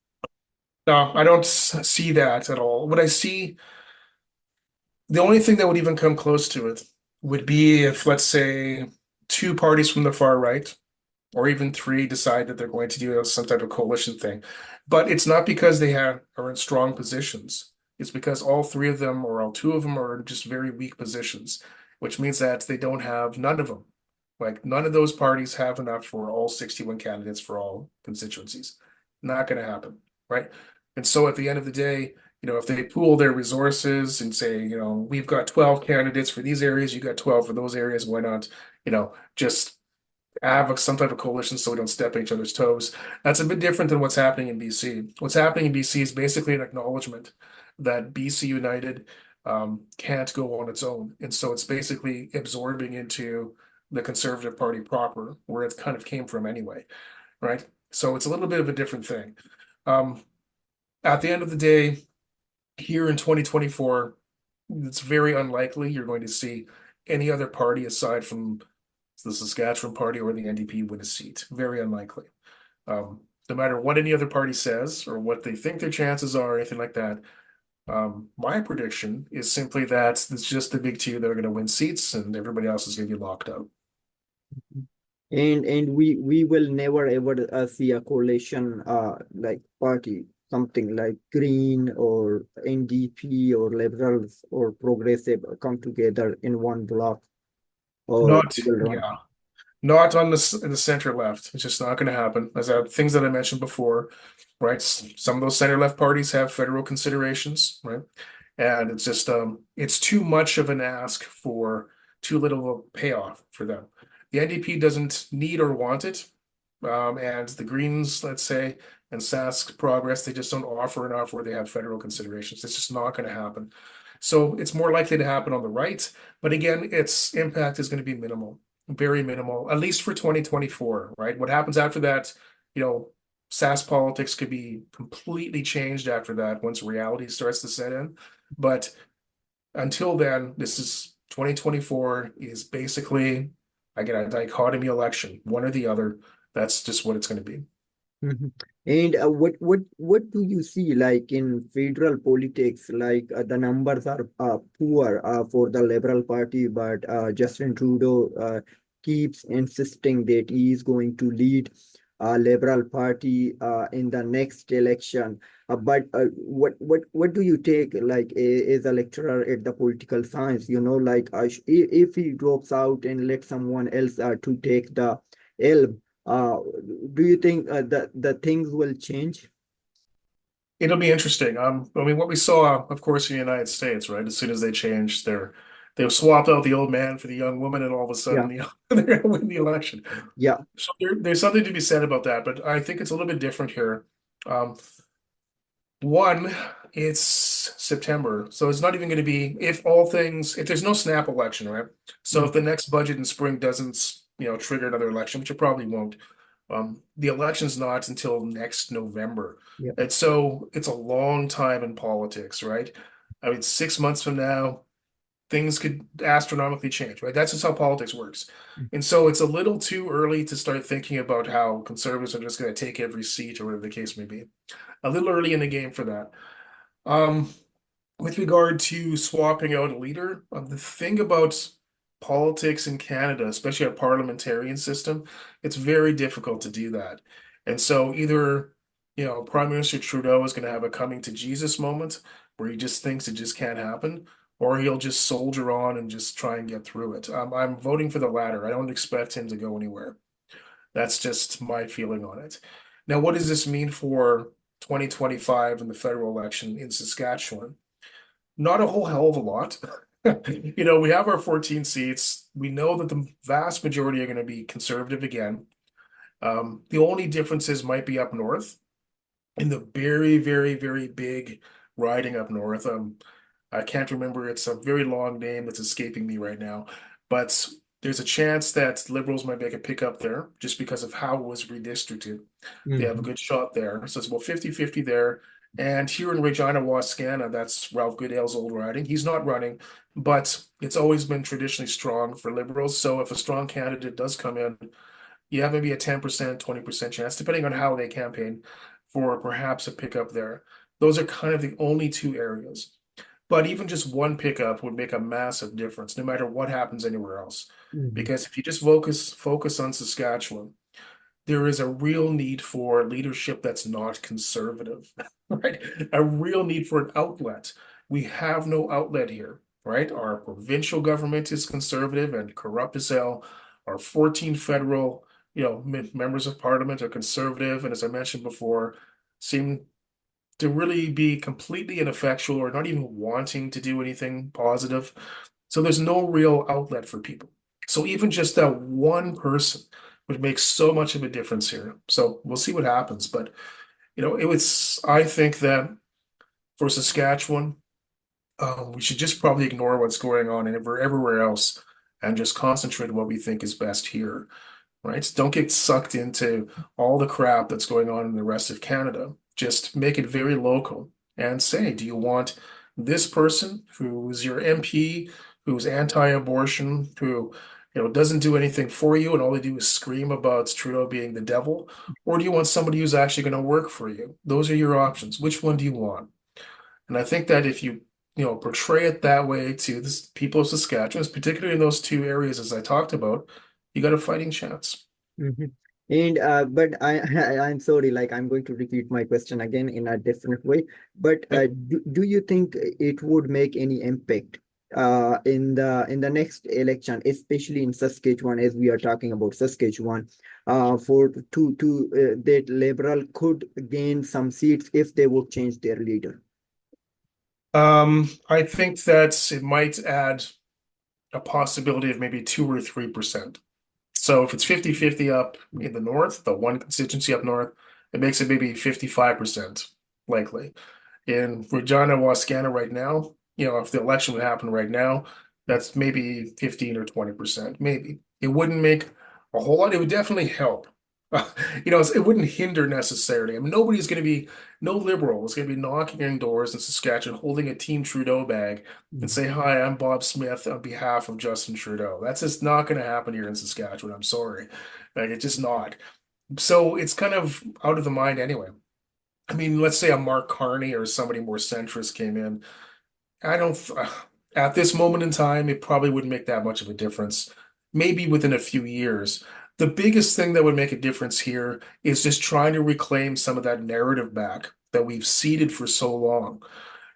No, I don't see that at all. What I see, the only thing that would even come close to it would be if, let's say, two parties from the far right or even three decide that they're going to do some type of coalition thing. But it's not because are in strong positions. It's because all three of them or all two of them are in just very weak positions, which means that they don't have none of them. Like none of those parties have enough for all 61 candidates for all constituencies. Not going to happen, right? And so at the end of the day, if they pool their resources and say, we've got 12 candidates for these areas, you got 12 for those areas, why not, just have some type of coalition so we don't step on each other's toes. That's a bit different than what's happening in BC. What's happening in BC is basically an acknowledgement that BC United can't go on its own. And so it's basically absorbing into the Conservative Party proper, where it kind of came from anyway, right? So it's a little bit of a different thing. Um, at the end of the day, here in 2024, it's very unlikely you're going to see any other party aside from the Saskatchewan Party or the NDP win a seat. Very unlikely. No matter what any other party says or what they think their chances are, or anything like that, my prediction is simply that it's just the big two that are going to win seats, and everybody else is going to be locked out. And we will never ever see a coalition like party, something like Green or NDP or Liberals or Progressive come together in one block or Not, they will run. yeah, not on the center left. It's just not going to happen. As things that I mentioned before, right? Some of those center left parties have federal considerations, right? And it's just it's too much of an ask for too little of a payoff for them. The NDP doesn't need or want it. And the Greens, let's say, and Sask Progress, they just don't offer enough where they have federal considerations. It's just not going to happen. So it's more likely to happen on the right. But again, its impact is going to be minimal, very minimal, at least for 2024, right? What happens after that, you know, SAS politics could be completely changed after that once reality starts to set in. But until then, this is 2024 is basically, I get a dichotomy election, one or the other. That's just what it's going to be. Mhm. And what do you see like in federal politics? Like the numbers are poor for the Liberal Party, but Justin Trudeau keeps insisting that he is going to lead Liberal Party in the next election. But what do you take like as a lecturer at the political science? You know, like if he drops out and let someone else to take the helm, uh, do you think that the things will change? It'll be interesting. I mean, what we saw, of course, in the United States, right? As soon as they changed they swapped out the old man for the young woman, and all of a Yeah, sudden, they're going to win the election. yeah. So there's something to be said about that, but I think it's a little bit different here. Um, One, it's September, so it's not even going to be if there's no snap election, right? So if Mm, the next budget in spring doesn't, trigger another election, which it probably won't, the election's not until next November. yeah. And so it's a long time in politics, right? I mean, 6 months from now, things could astronomically change, right? That's just how politics works. Mm, And so it's a little too early to start thinking about how conservatives are just going to take every seat or whatever the case may be. A little early in the game for that. Um, with regard to swapping out a leader, the thing about politics in Canada, especially our parliamentarian system, it's very difficult to do that. And so either, Prime Minister Trudeau is going to have a coming to Jesus moment where he just thinks it just can't happen, or he'll just soldier on and just try and get through it. I'm voting for the latter. I don't expect him to go anywhere. That's just my feeling on it. Now, what does this mean for 2025 and the federal election in Saskatchewan? Not a whole hell of a lot. We have our 14 seats. We know that the vast majority are going to be conservative again. The only differences might be up north in the very, very, very big riding up north. I can't remember. It's a very long name that's escaping me right now, but there's a chance that Liberals might make a pickup there just because of how it was redistricted. They have a mhm, good shot there. So it's about 50-50 there. And here in Regina, Wascana, that's Ralph Goodale's old riding. He's not running, but it's always been traditionally strong for Liberals. So if a strong candidate does come in, you have maybe a 10%, 20% chance, depending on how they campaign, for perhaps a pickup there. Those are kind of the only two areas. But even just one pickup would make a massive difference, no matter what happens anywhere else. mhm, Because if you just focus on Saskatchewan, there is a real need for leadership that's not conservative, right? A real need for an outlet. We have no outlet here, right? Our provincial government is conservative and corrupt as hell. Our 14 federal, members of parliament are conservative, and as I mentioned before, seem to really be completely ineffectual or not even wanting to do anything positive. So there's no real outlet for people. So even just that one person would make so much of a difference here. So we'll see what happens. But I think that for Saskatchewan, we should just probably ignore what's going on everywhere else and just concentrate on what we think is best here, right? Don't get sucked into all the crap that's going on in the rest of Canada. Just make it very local and say, do you want this person who's your MP, who's anti-abortion, who, doesn't do anything for you and all they do is scream about Trudeau being the devil? Or do you want somebody who's actually going to work for you? Those are your options. Which one do you want? And I think that if you portray it that way to the people of Saskatchewan, particularly in those two areas as I talked about, you got a fighting chance. Mhm. And but I'm sorry, like I'm going to repeat my question again in a different way. But Yep. do you think it would make any impact in the next election, especially in Saskatchewan, as we are talking about Saskatchewan, for to that Liberal could gain some seats if they would change their leader? I think that it might add a possibility of maybe 2 or 3%. So if it's 50-50 up in the north, the one constituency up north, it makes it maybe 55% likely. In Regina, Wascana right now, if the election would happen right now, that's maybe 15 or 20%, maybe. It wouldn't make a whole lot. It would definitely help. It wouldn't hinder necessarily. I mean, no liberal is going to be knocking on doors in Saskatchewan holding a Team Trudeau bag and Mhm. say, "Hi, I'm Bob Smith on behalf of Justin Trudeau." That's just not going to happen here in Saskatchewan. I'm sorry. Like, it's just not. So it's kind of out of the mind anyway. I mean, let's say a Mark Carney or somebody more centrist came in. I don't, at this moment in time, it probably wouldn't make that much of a difference. Maybe within a few years. The biggest thing that would make a difference here is just trying to reclaim some of that narrative back that we've ceded for so long,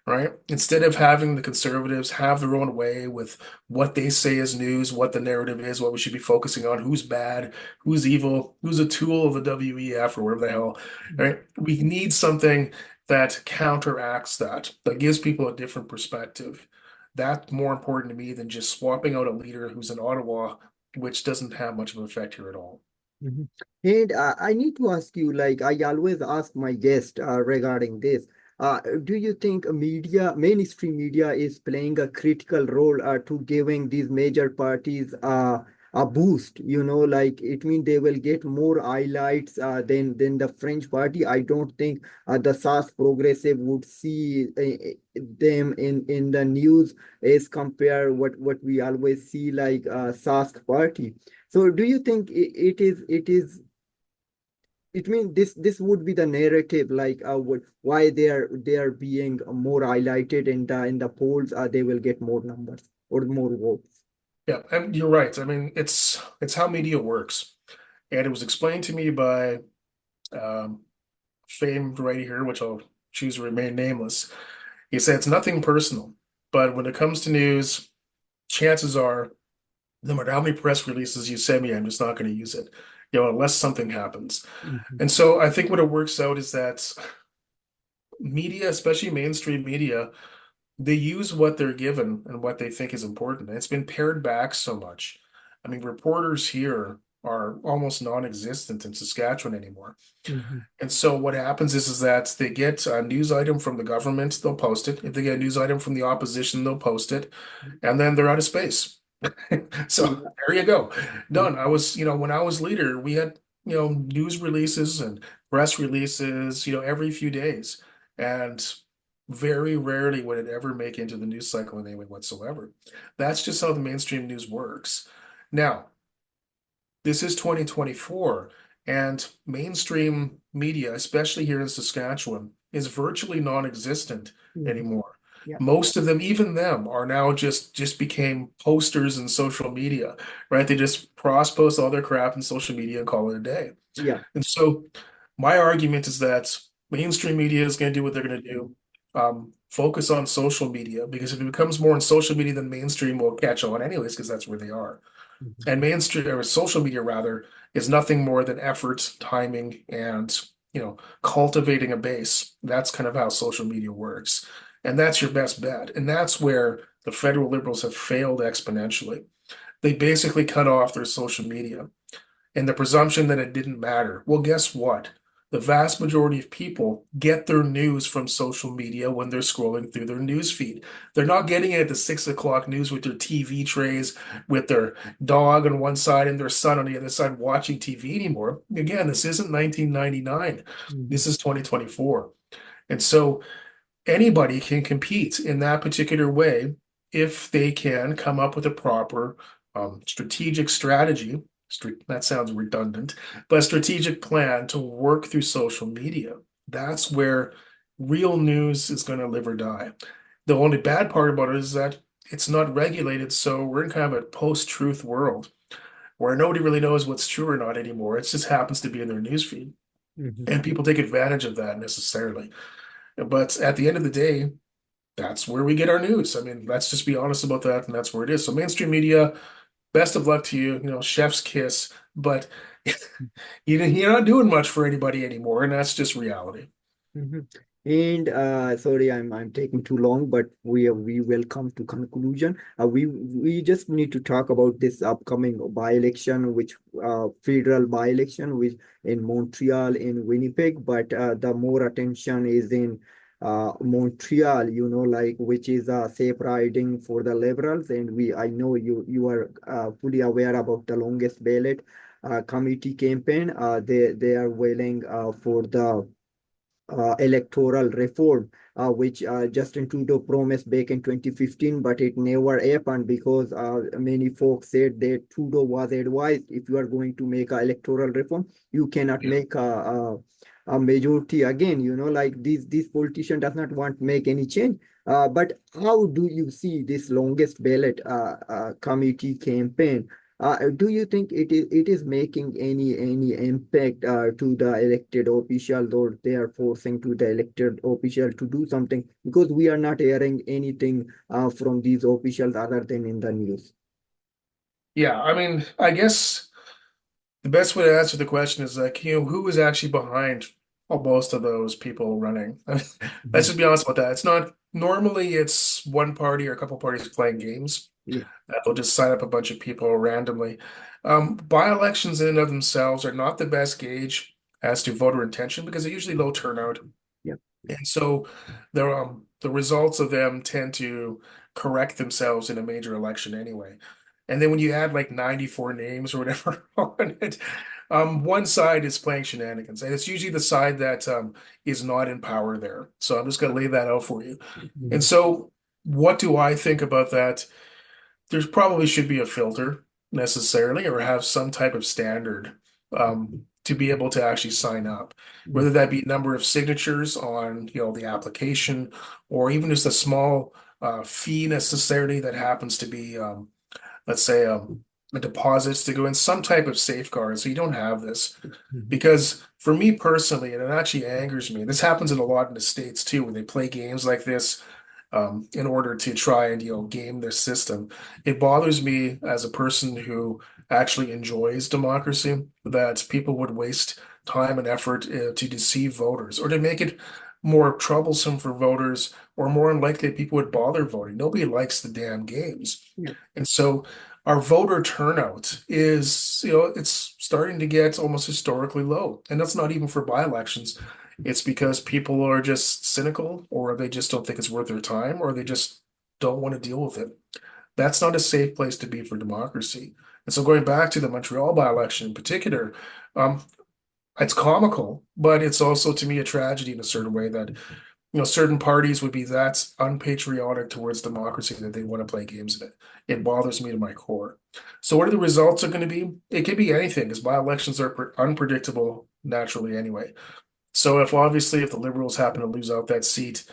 right? Instead of having the conservatives have their own way with what they say is news, what the narrative is, what we should be focusing on, who's bad, who's evil, who's a tool of the WEF or whatever the hell, right? We need something that counteracts that, that gives people a different perspective. That's more important to me than just swapping out a leader who's in Ottawa, which doesn't have much of an effect here at all. Mhm. And I need to ask you, like I always ask my guest regarding this. Do you think mainstream media is playing a critical role to giving these major parties a boost? Like it means they will get more highlights than the French party. I don't think the Sask Progressive would see them in the news as compare what we always see like Sask party. So do you think it means this would be the narrative like why they are being more highlighted in the polls they will get more numbers or more votes. Yeah, and you're right. I mean, it's how media works. And it was explained to me by um, famed right here, which I'll choose to remain nameless. He said it's nothing personal, but when it comes to news, chances are, no matter how many press releases you send me, I'm just not going to use it, unless something happens. Mhm, And so I think what it works out is that media, especially mainstream media, they use what they're given and what they think is important. And it's been pared back so much. I mean, reporters here are almost non-existent in Saskatchewan anymore. mhm, And so what happens is that they get a news item from the government, they'll post it. If they get a news item from the opposition, they'll post it, and then they're out of space. So yeah. there you go. Mhm, Done. When I was leader, we had, news releases and press releases, every few days. And very rarely would it ever make into the news cycle in any way whatsoever. That's just how the mainstream news works. Now, this is 2024, and mainstream media, especially here in Saskatchewan, is virtually non-existent mhm, anymore. yeah, Most of them, even them, are now just became posters in social media, right? They just cross-post all their crap in social media and call it a day. yeah. And so my argument is that mainstream media is going to do what they're going to do. Focus on social media because if it becomes more on social media, then mainstream will catch on anyways, because that's where they are. Mhm, And mainstream or social media rather is nothing more than effort, timing, and cultivating a base. That's kind of how social media works. And that's your best bet. And that's where the federal liberals have failed exponentially. They basically cut off their social media and the presumption that it didn't matter. Well, guess what? The vast majority of people get their news from social media when they're scrolling through their news feed. They're not getting it at the 6 o'clock news with their TV trays, with their dog on one side and their son on the other side watching TV anymore. Again, this isn't 1999. mhm, This is 2024. And so anybody can compete in that particular way if they can come up with a proper strategic strategy. That sounds redundant, but a strategic plan to work through social media. That's where real news is going to live or die. The only bad part about it is that it's not regulated, so we're in kind of a post-truth world where nobody really knows what's true or not anymore. It just happens to be in their newsfeed, Mhm. and people take advantage of that necessarily. But at the end of the day, that's where we get our news. I mean, let's just be honest about that, and that's where it is. So mainstream media, best of luck to you. You know, chef's kiss, but you're not doing much for anybody anymore, and that's just reality. Mhm. And sorry, I'm taking too long, but we will come to conclusion. We just need to talk about this upcoming by-election, which federal by-election, which in Montreal, in Winnipeg, but the more attention is in Montreal, like which is a safe riding for the liberals, and I know you are fully aware about the longest ballot committee campaign. They are willing for the electoral reform, which Justin Trudeau promised back in 2015, but it never happened because many folks said that Trudeau was advised if you are going to make an electoral reform, you cannot Yeah. make a majority again. Like this politician does not want to make any change. But how do you see this longest ballot committee campaign? Do you think it is making any impact to the elected officials, or they are forcing to the elected official to do something, because we are not hearing anything from these officials other than in the news? Yeah, I mean, I guess the best way to answer the question is like, who is actually behind most of those people running? Let's Mhm. just be honest about that. It's not normally it's one party or a couple parties playing games. Yeah. They'll just sign up a bunch of people randomly. By-elections in and of themselves are not the best gauge as to voter intention because they're usually low turnout. Yeah. And so the results of them tend to correct themselves in a major election anyway. And then when you add like 94 names or whatever on it, one side is playing shenanigans. And it's usually the side that is not in power there. So I'm just going to lay that out for you. And Mhm. so what do I think about that? There's probably should be a filter necessarily or have some type of standard to be able to actually sign up, whether Mhm. that be number of signatures on the application or even just a small fee necessarily that happens to be let's say a deposits to go in some type of safeguard so you don't have this. Mhm. Because for me personally, and it actually angers me, this happens in a lot in the States too, when they play games like this in order to try and game their system. It bothers me as a person who actually enjoys democracy that people would waste time and effort to deceive voters or to make it more troublesome for voters or more unlikely that people would bother voting. Nobody likes the damn games. Yeah. And so our voter turnout is, it's starting to get almost historically low. And that's not even for by-elections. It's because people are just cynical, or they just don't think it's worth their time, or they just don't want to deal with it. That's not a safe place to be for democracy. And so going back to the Montreal by-election in particular, um, it's comical, but it's also to me a tragedy in a certain way that certain parties would be that unpatriotic towards democracy that they want to play games in it. It bothers me to my core. So what are the results are going to be? It could be anything because by-elections are unpredictable naturally anyway. So if the Liberals happen to lose out that seat,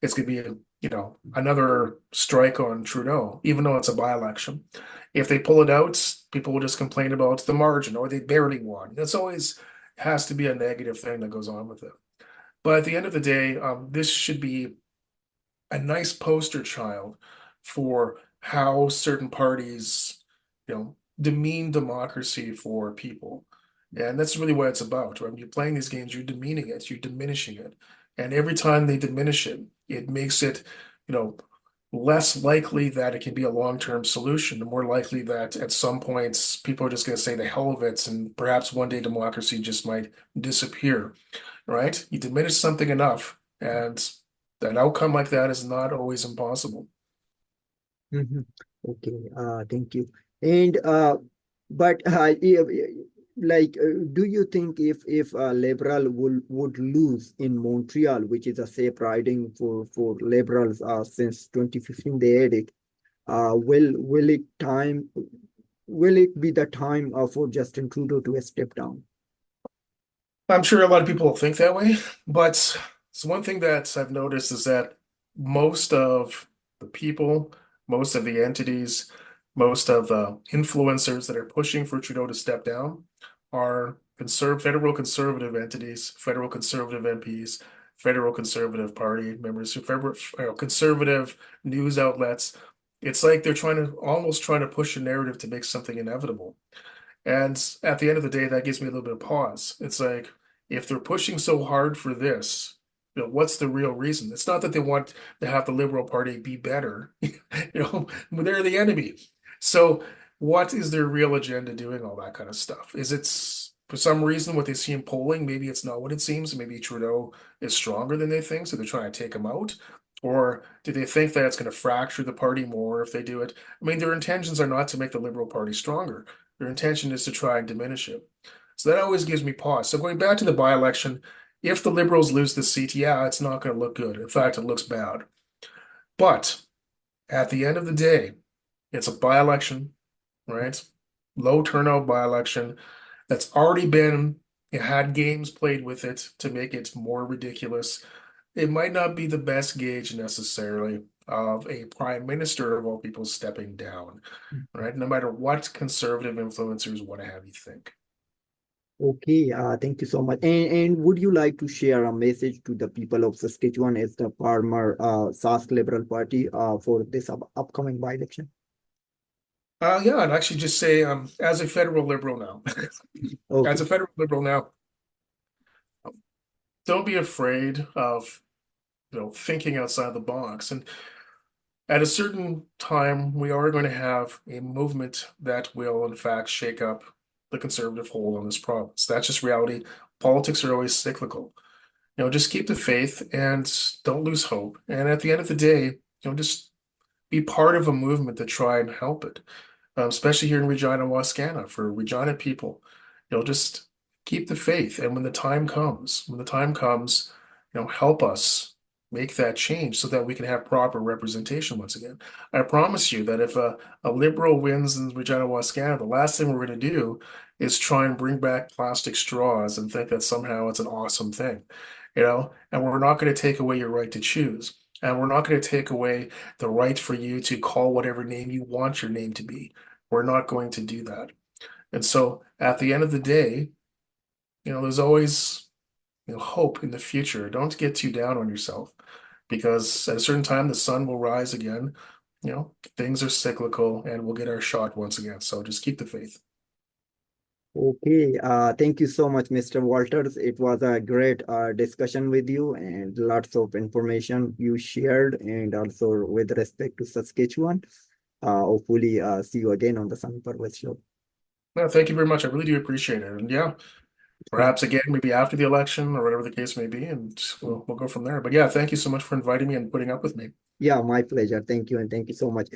it's going to be another strike on Trudeau, even though it's a by-election. If they pull it out, people will just complain about the margin or they barely won. That's always has to be a negative thing that goes on with it. But at the end of the day, this should be a nice poster child for how certain parties, demean democracy for people. And that's really what it's about. When you're playing these games, you're demeaning it, you're diminishing it. And every time they diminish it, it makes it, you know, less likely that it can be a long-term solution, and more likely that at some points people are just going to say the hell of it, and perhaps one day democracy just might disappear, right? You diminish something enough, and an outcome like that is not always impossible. Mhm. Okay, thank you. And but like, do you think if liberal would lose in Montreal, which is a safe riding for liberals since 2015 they had it, will it time? will it be the time for Justin Trudeau to step down? I'm sure a lot of people think that way, but it's one thing that I've noticed is that most of the people, most of the entities, most of the influencers that are pushing for Trudeau to step down are federal conservative entities, federal conservative MPs, federal conservative party members, conservative news outlets. It's like they're trying to push a narrative to make something inevitable. And at the end of the day, that gives me a little bit of pause. It's like, if they're pushing so hard for this, what's the real reason? It's not that they want to have the Liberal Party be better, they're the enemy. So, what is their real agenda doing all that kind of stuff? Is it for some reason what they see in polling? Maybe it's not what it seems. Maybe Trudeau is stronger than they think, so they're trying to take him out. Or do they think that it's going to fracture the party more if they do it? I mean, their intentions are not to make the Liberal Party stronger. Their intention is to try and diminish it. So that always gives me pause. So going back to the by-election, if the Liberals lose the seat, yeah, it's not going to look good. In fact, it looks bad. But at the end of the day, it's a by-election, right? Low turnout by-election that's already been, it had games played with it to make it more ridiculous. It might not be the best gauge necessarily of a prime minister of all people stepping down, right? No matter what conservative influencers want to have you think. Okay, thank you so much. And would you like to share a message to the people of Saskatchewan as the former Sask Liberal Party for this upcoming by-election? Yeah, I'd actually just say, as a federal liberal now, as Okay, a federal liberal now, don't be afraid of, thinking outside the box. And at a certain time, we are going to have a movement that will, in fact, shake up the conservative hold on this province. That's just reality. Politics are always cyclical. Just keep the faith and don't lose hope. And at the end of the day, just be part of a movement to try and help it, especially here in Regina, Wascana, for Regina people. Just keep the faith. And when the time comes, help us make that change so that we can have proper representation once again. I promise you that if a liberal wins in Regina, Wascana, the last thing we're going to do is try and bring back plastic straws and think that somehow it's an awesome thing, and we're not going to take away your right to choose. And we're not going to take away the right for you to call whatever name you want your name to be. We're not going to do that. And so at the end of the day, there's always, hope in the future. Don't get too down on yourself because at a certain time the sun will rise again. Things are cyclical and we'll get our shot once again. So just keep the faith. okay. Thank you so much, Mr. Walters. It was a great discussion with you and lots of information you shared, and also with respect to Saskatchewan. Hopefully, see you again on the Sami Parvez show. No, thank you very much. I really do appreciate it. And yeah, Thank perhaps again, maybe after the election or whatever the case may be, and we'll go from there. But yeah, thank you so much for inviting me and putting up with me. Yeah, my pleasure. Thank you, and thank you so much.